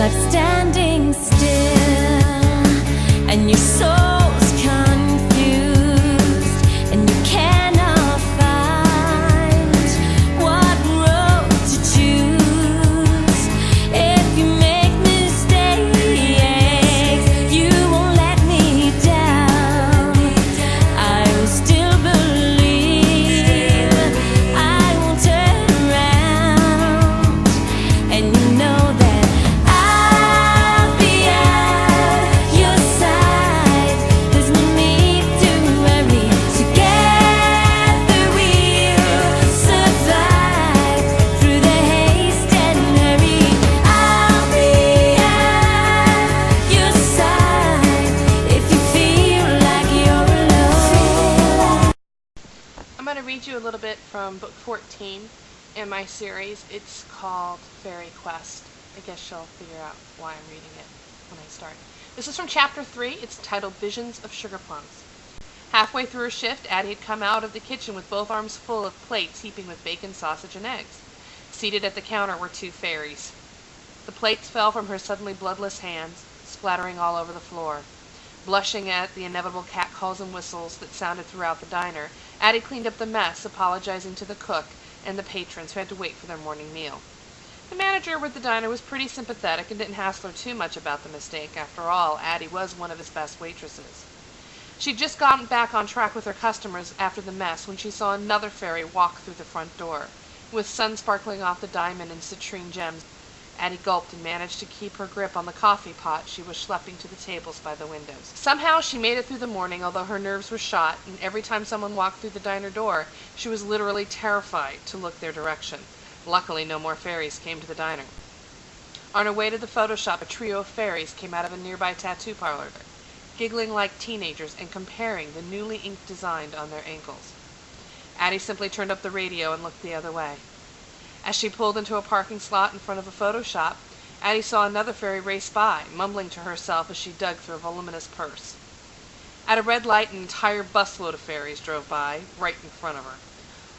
life standing still, and your soul's confused, and you cannot find what road to choose. If you make mistakes, you won't let me down. I will still believe, I won't turn around, and you know that I'll be at your side. There's no need to worry. Together we'll survive through the haste and hurry. I'll be at your side if you feel like you're alone. I'm going to read you a little bit from book 14 in my series. It's called Fairy Quest. I guess you'll figure out why I'm reading it when I start. This is from chapter 3. It's titled Visions of Sugar Plums. Halfway through her shift, Addie had come out of the kitchen with both arms full of plates heaping with bacon, sausage, and eggs. Seated at the counter were 2 fairies. The plates fell from her suddenly bloodless hands, splattering all over the floor. Blushing at the inevitable catcalls and whistles that sounded throughout the diner, Addie cleaned up the mess, apologizing to the cook and the patrons who had to wait for their morning meal. The manager with the diner was pretty sympathetic and didn't hassle her too much about the mistake. After all, Addie was one of his best waitresses. She'd just gotten back on track with her customers after the mess when she saw another fairy walk through the front door. With sun sparkling off the diamond and citrine gems, Addie gulped and managed to keep her grip on the coffee pot she was schlepping to the tables by the windows. Somehow she made it through the morning, although her nerves were shot, and every time someone walked through the diner door, she was literally terrified to look their direction. Luckily, no more fairies came to the diner. On her way to the photo shop, a trio of fairies came out of a nearby tattoo parlor, giggling like teenagers and comparing the newly inked design on their ankles. Addie simply turned up the radio and looked the other way. As she pulled into a parking slot in front of a photo shop, Addie saw another fairy race by, mumbling to herself as she dug through a voluminous purse. At a red light, an entire busload of fairies drove by, right in front of her.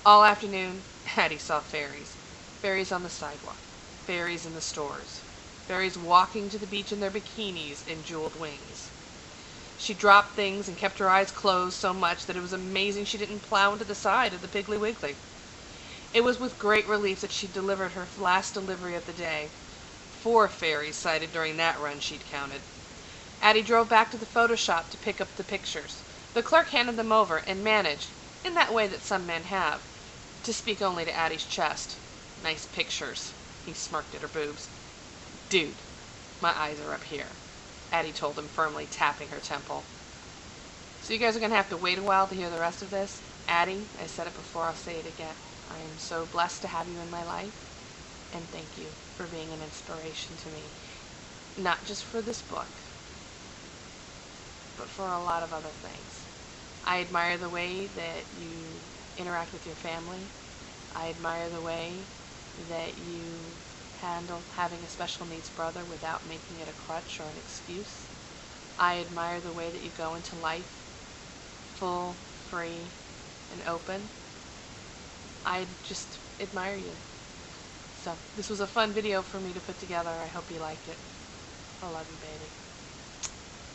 All afternoon, Addie saw fairies. Fairies on the sidewalk. Fairies in the stores. Fairies walking to the beach in their bikinis and jeweled wings. She dropped things and kept her eyes closed so much that it was amazing she didn't plow into the side of the Piggly Wiggly. It was with great relief that she delivered her last delivery of the day. 4 fairies sighted during that run she'd counted. Addie drove back to the photo shop to pick up the pictures. The clerk handed them over and managed, in that way that some men have, to speak only to Addie's chest. "Nice pictures," he smirked at her boobs. "Dude, my eyes are up here," Addie told him firmly, tapping her temple. So you guys are going to have to wait a while to hear the rest of this. Addie, I said it before, I'll say it again. I am so blessed to have you in my life, and thank you for being an inspiration to me. Not just for this book, but for a lot of other things. I admire the way that you interact with your family. I admire the way that you handle having a special needs brother without making it a crutch or an excuse. I admire the way that you go into life full, free, and open. I just admire you. So this was a fun video for me to put together. I hope you liked it. I love you, baby.